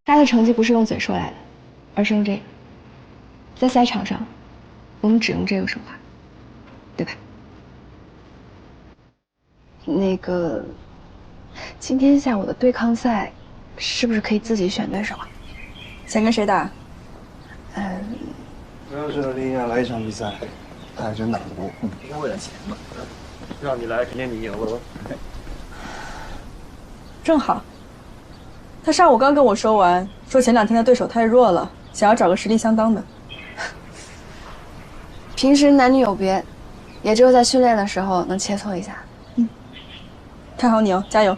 他的成绩不是用嘴说来的，而是用这个。在赛场上，我们只用这个说话，对吧？那个，今天下午的对抗赛，是不是可以自己选对手啊？想跟谁打？要是林雅来一场比赛，他还真打不过。应该为了钱嘛，让你来肯定你赢了。正好。他上午刚跟我说完，说前2天的对手太弱了，想要找个实力相当的。平时男女有别，也只有在训练的时候能切磋一下。看好你哦，加油！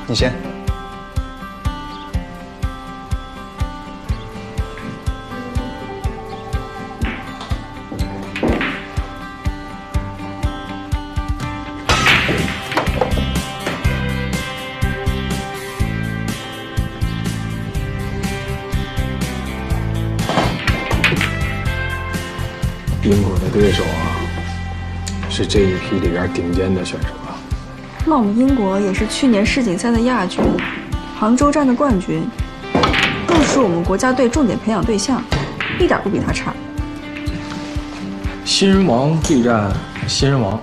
你先。英国的对手啊，是这一批里边顶尖的选手啊。那我们英国也是去年世锦赛的亚军，杭州站的冠军，更是我们国家队重点培养对象，一点不比他差。新人王对战新人王，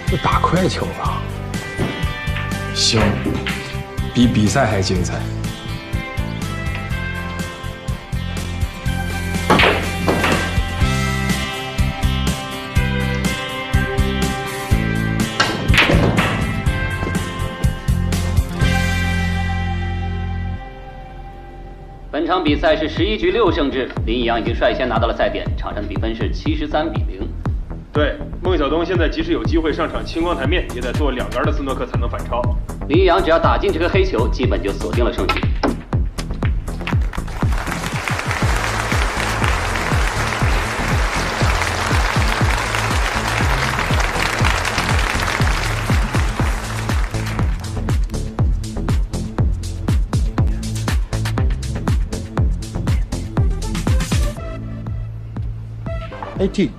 这打快球啊，行，比比赛还精彩。本场比赛是11局6胜制，林逸阳已经率先拿到了赛点，场上的比分是73-0。对，孟小冬现在即使有机会上场青光台面，也得做2杆的斯诺克才能反超。林逸阳只要打进这个黑球，基本就锁定了胜局。AT。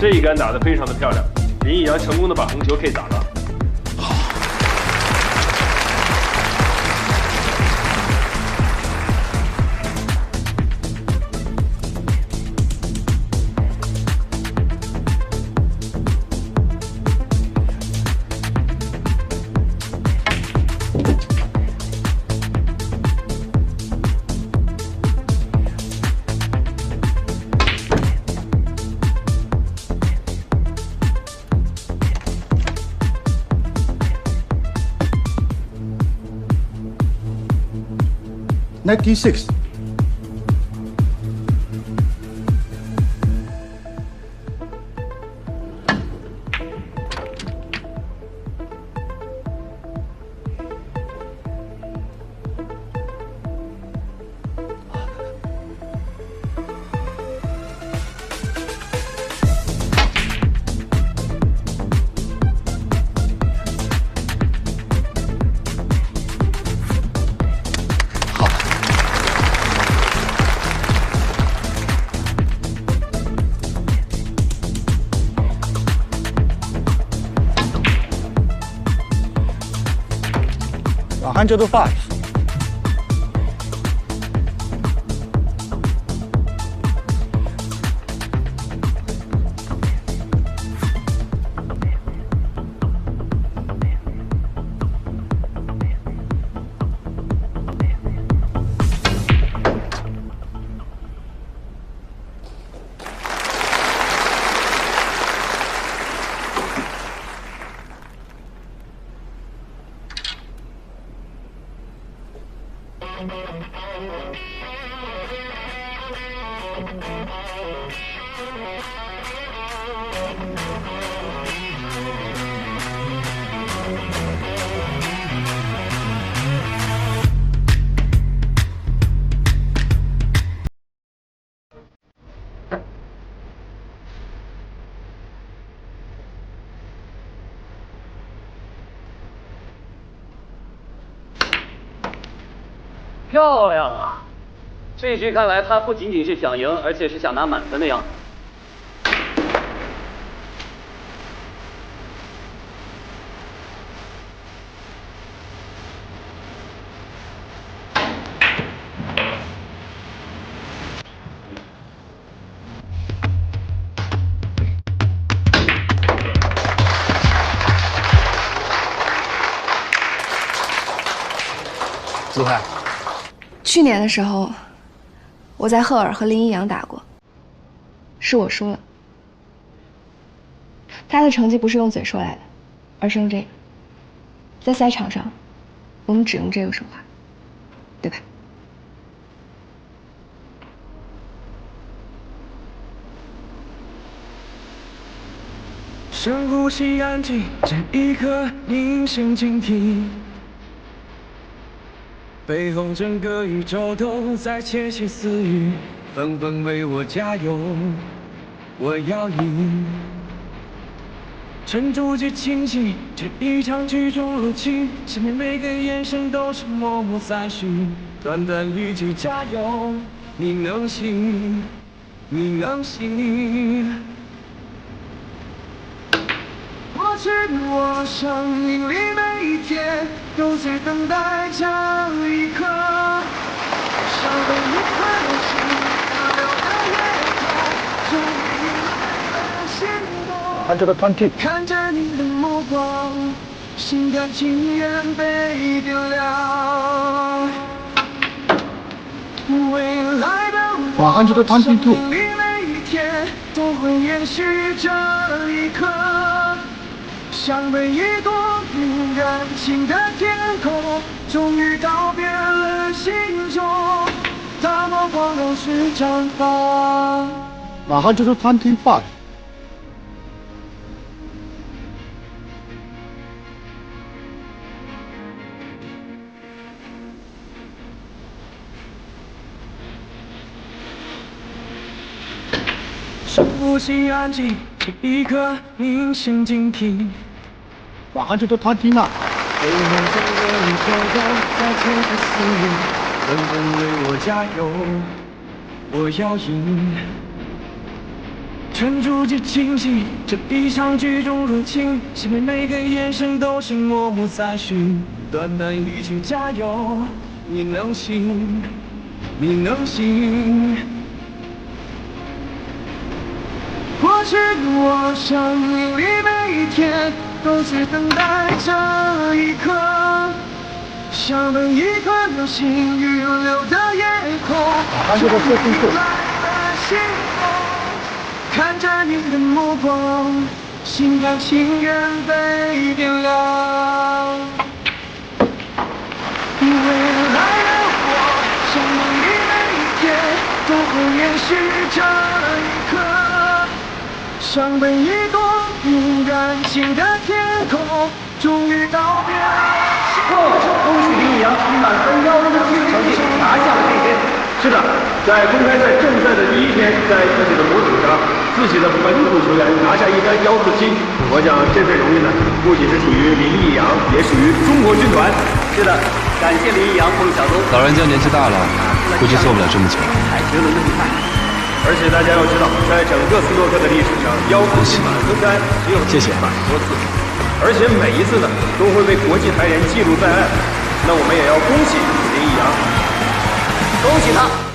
这一杆打得非常的漂亮，林逸阳成功的把红球 K 打了。96。105。漂亮啊！这一局看来，他不仅仅是想赢，而且是想拿满分的样子。子海，去年的时候，我在赫尔和林一阳打过，是我输了。他的成绩不是用嘴说来的，而是用这个。在赛场上，我们只用这个说话，对吧？深呼吸，安静，这一刻凝神倾听。背后整个宇宙都在窃窃私语，纷纷为我加油，我要赢。沉住这清醒，这一场剧中入侵，身边每个眼神都是默默赞许，短短一句加油，你能行，你能行。过去的我生命里每一天都在等待这一刻，像被一块流星划流的夜空，终于来了心动。看着你的目光，心甘情愿被点亮。未来的我生命里每一天都会延续这一刻。像被一朵云燃尽的天空，终于告别了心中，大漠光荣去绽放。马上就是餐厅饭。深呼吸，安静，这一刻凝神静听。马上就是餐厅了。背后整个宇宙都在窃窃私语，纷纷为我加油，我要赢。沉住这清醒，这一场剧中入侵，身边每个眼神都是默默赞许，短短一句加油，你能行，你能行。过去的我生命里每一天都在等待这一刻，像被一颗流星预留的夜空，终于来了心动。看着你的目光，心甘情愿被点亮。未来的我，生命里每一天都会延续这一刻。像被一朵云燃尽的天空，终于告别了。恭喜林一阳以满分167的成绩拿下了这一天。是的，在公开赛正赛的第一天，在自己的模组上，自己的本土球员拿下一杆147，我想这份荣誉呢，不仅是属于林一阳，也属于中国军团。是的，感谢林一阳、孟小冬。老人家年纪大了，估计做不了这么久。凯杰伦的比赛。而且大家要知道，在整个斯诺克的历史上，147满分杆只有100多次，而且每一次呢都会被国际台人记录在案。那我们也要恭喜林一阳，恭喜他。